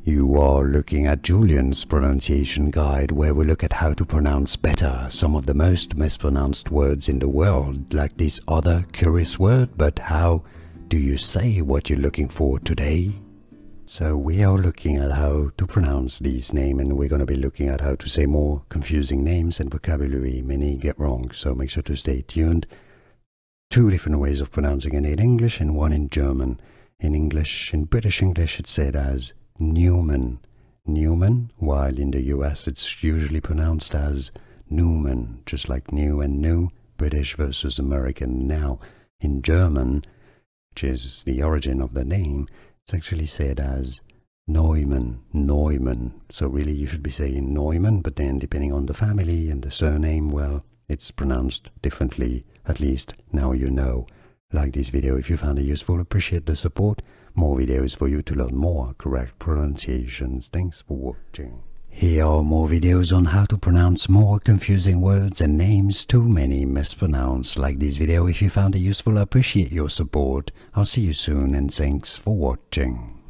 You are looking at Julian's pronunciation guide, where we look at how to pronounce better some of the most mispronounced words in the world, like this other curious word. But how do you say what you're looking for today? So we are looking at how to pronounce these names, and we're going to be looking at how to say more confusing names and vocabulary many get wrong, so make sure to stay tuned. Two different ways of pronouncing it in English and one in German. In English, in British English, it's said as Neumann, while in the US it's usually pronounced as Neumann, just like new and new, British versus American. Now, in German, which is the origin of the name, it's actually said as Neumann. So really you should be saying Neumann, but then depending on the family and the surname, well, it's pronounced differently. At least now you know. Like this video if you found it useful, appreciate the support. More videos for you to learn more correct pronunciations. Thanks for watching. Here are more videos on how to pronounce more confusing words and names too many mispronounced. Like this video if you found it useful, appreciate your support. I'll see you soon and thanks for watching.